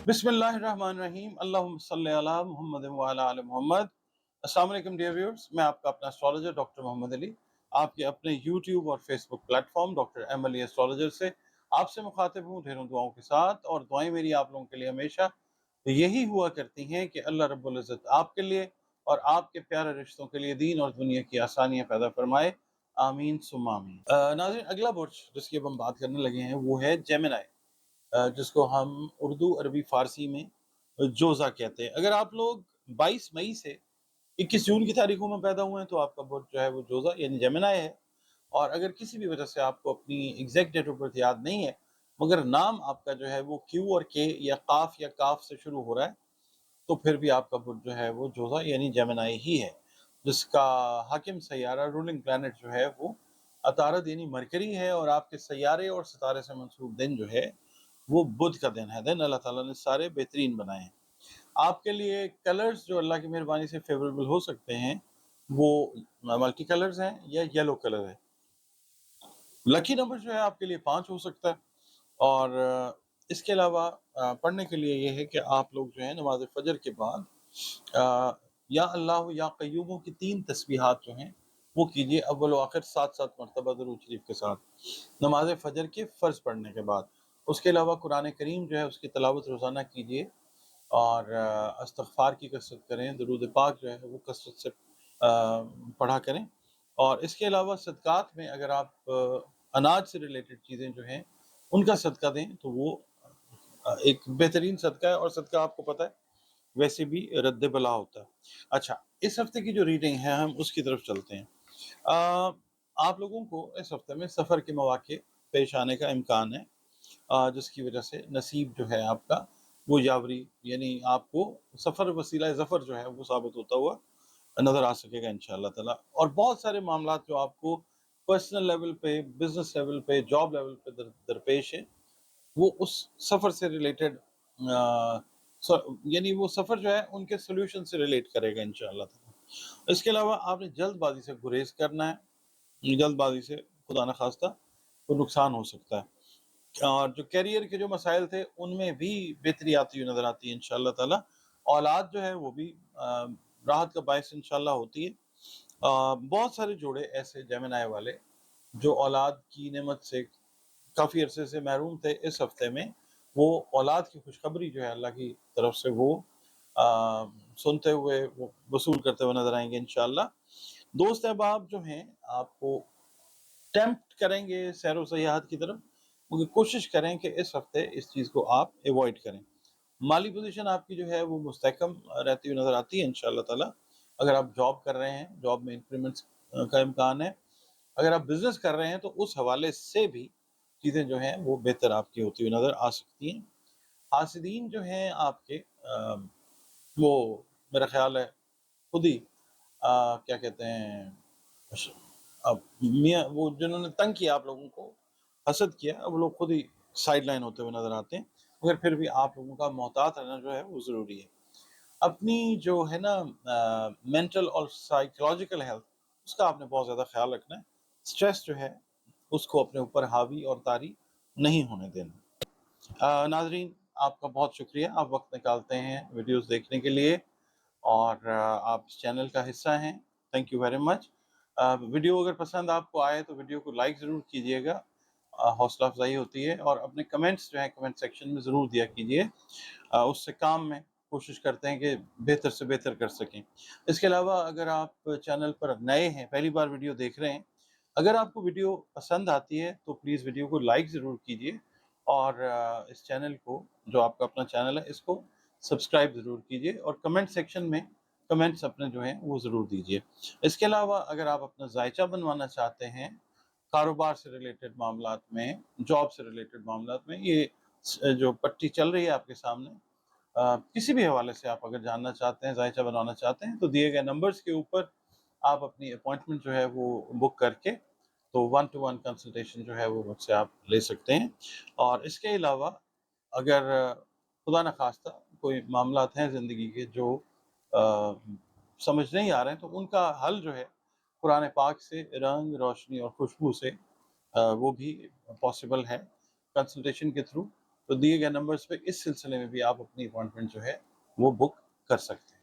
बिस्मिल्लाहिर्रहमानिर्रहीम अल्लाहुम्मा सल्ली अला मुहम्मद व अला आलि मुहम्मद। अस्सलाम वालेकुम डियर व्यूअर्स, मैं आपका अपना एस्ट्रोलॉजर डॉक्टर मोहम्मद अली आपके अपने यूट्यूब और Facebook platform doctor M Ali astrologer से आपसे मुखातिब हूँ ढेरों दुआओं के साथ। और दुआएं मेरी आप लोगों के लिए हमेशा यही हुआ करती हैं कि अल्लाह रब्बुल इज़्ज़त आपके लिए और आपके प्यारे रिश्तों के लिए दीन और दुनिया की आसानियाँ पैदा फरमाए। आमीन सुम्मा आमीन। नाज़रीन, अगला बुर्ज जिसकी अब हम बात करने लगे हैं वो है जेमिनी, जिसको हम उर्दू अरबी फ़ारसी में जोज़ा कहते हैं। अगर आप लोग 22 मई से 21 जून की तारीखों में पैदा हुए हैं तो आपका बर्थ जो है वो जोज़ा यानी जेमिनी है। और अगर किसी भी वजह से आपको अपनी एग्जैक्ट डेट ऑफ बर्थ याद नहीं है मगर नाम आपका जो है वो क्यू और के या काफ से शुरू हो रहा है तो फिर भी आपका बर्थ जो है वो जोज़ा यानी जेमिनी ही है, जिसका हाकिम सैयारा रूलिंग प्लैनेट जो है वो अतारद यानी मरकरी है। और आपके सैयारे और सितारे से मंसूब दिन जो है वो बुध का दिन है। दिन अल्लाह ताला ने सारे बेहतरीन बनाए हैं। आपके लिए कलर्स जो अल्लाह की मेहरबानी से फेवरेबल हो सकते हैं वो मल्टी कलर्स हैं या येलो कलर है। लकी नंबर जो है आपके लिए 5 हो सकता है। और इसके अलावा पढ़ने के लिए ये है कि आप लोग जो है नमाज फजर के बाद अ, या अल्लाह या कय्यूमों की 3 तस्बीहात जो हैं वो कीजिए अव्वल व आखिर 7-7 मरतबा दरूद शरीफ के साथ नमाज फजर के फ़र्ज पढ़ने के बाद। उसके अलावा कुरान करीम जो है उसकी तिलावत रोज़ाना कीजिए और इस्तग़फ़ार की कसरत करें, दरूद पाक जो है वो कसरत से पढ़ा करें। और इसके अलावा सदक़ात में अगर आप अनाज से रिलेटेड चीज़ें जो हैं उनका सदका दें तो वो एक बेहतरीन सदका है। और सदका आपको पता है वैसे भी रद्द बला होता है। अच्छा, इस हफ्ते की जो रीडिंग है हम उसकी तरफ चलते हैं। अ, आप लोगों को इस हफ्ते में सफ़र के मौके पेश आने का इम्कान है, जिसकी वजह से नसीब जो है आपका वो यावरी यानी आपको सफ़र वसीला ज़फ़र जो है वो साबित होता हुआ नज़र आ सकेगा इंशाअल्लाह ताला। और बहुत सारे मामलात जो आपको पर्सनल लेवल पे, बिज़नेस लेवल पे, जॉब लेवल पे दरपेश हैं वो उस सफ़र से रिलेटेड यानी वो सफ़र जो है उनके सोल्यूशन से रिलेट करेगा इंशाअल्लाह ताला। इसके अलावा आपने जल्दबाजी से गुरेज करना है। जल्दबाजी से खुदा न खास्ता कोई नुकसान हो सकता है। और जो करियर के जो मसाइल थे उनमें भी बेहतरी आती हुई नज़र आती है इंशाअल्लाह ताला। औलाद जो है वो भी राहत का बायस इंशाअल्लाह होती है। बहुत सारे जोड़े ऐसे जेमिनी वाले जो औलाद की नेमत से काफ़ी अरसे से महरूम थे, इस हफ्ते में वो औलाद की खुशखबरी जो है अल्लाह की तरफ से वो सुनते हुए वो वसूल करते हुए नज़र आएंगे इंशाअल्लाह। दोस्त अहबाब जो हैं आपको टेम्प्ट करेंगे सैर व सयाहत की तरफ, मगर कोशिश करें कि इस हफ्ते इस चीज़ को आप अवॉइड करें। माली पोजीशन आपकी जो है वो मुस्तहकम रहती हुई नज़र आती है इंशाअल्लाह ताला। अगर आप जॉब कर रहे हैं, जॉब में इंक्रीमेंट्स का इम्कान है। अगर आप बिज़नेस कर रहे हैं तो उस हवाले से भी चीज़ें जो हैं वो बेहतर आपकी होती हुई नज़र आ सकती हैं। हासिदीन जो हैं आपके वो मेरा ख़्याल है खुद ही क्या कहते हैं अब मियाँ वो जिन्होंने तंग किया आप लोगों को, हसद किया, अब वो लोग खुद ही साइड लाइन होते हुए नज़र आते हैं। मगर फिर भी आप लोगों का मोहतात रहना जो है वो ज़रूरी है। अपनी जो है ना मेंटल और साइकोलॉजिकल हेल्थ उसका आपने बहुत ज़्यादा ख्याल रखना है। स्ट्रेस जो है उसको अपने ऊपर हावी और तारी नहीं होने देना। नाज़रीन, आपका बहुत शुक्रिया, आप वक्त निकालते हैं वीडियोस देखने के लिए और आप इस चैनल का हिस्सा हैं। Thank you very much. Video अगर पसंद आपको आए तो वीडियो को लाइक ज़रूर कीजिएगा, हौसला अफजाई होती है। और अपने कमेंट्स जो हैं कमेंट सेक्शन में ज़रूर दिया कीजिए, उससे काम में कोशिश करते हैं कि बेहतर से बेहतर कर सकें। इसके अलावा अगर आप चैनल पर नए हैं, पहली बार वीडियो देख रहे हैं, अगर आपको वीडियो पसंद आती है तो प्लीज़ वीडियो को लाइक ज़रूर कीजिए और इस चैनल को, जो आपका अपना चैनल है, इसको सब्सक्राइब ज़रूर कीजिए और कमेंट सेक्शन में कमेंट्स अपने जो हैं वो ज़रूर दीजिए। इसके अलावा अगर आप अपना जायचा बनवाना चाहते हैं कारोबार से रिलेटेड मामलात में, जॉब से रिलेटेड मामलात में, ये जो पट्टी चल रही है आपके सामने, किसी भी हवाले से आप अगर जानना चाहते हैं, जायचा बनवाना चाहते हैं तो दिए गए नंबर्स के ऊपर आप अपनी अपॉइंटमेंट जो है वो बुक करके तो 1 टू 1 कंसल्टेशन जो है वो मुझसे आप ले सकते हैं। और इसके अलावा अगर खुदा न खास्ता कोई मामलात हैं ज़िंदगी के जो अ, समझ नहीं आ रहे हैं तो उनका हल जो है कुरान पाक से रंग, रोशनी और खुशबू से वो भी पॉसिबल है कंसल्टेशन के थ्रू। تو دیے گئے نمبرز پہ اس سلسلے میں بھی آپ اپنی اپوائنٹمنٹ جو ہے وہ بک کر سکتے ہیں۔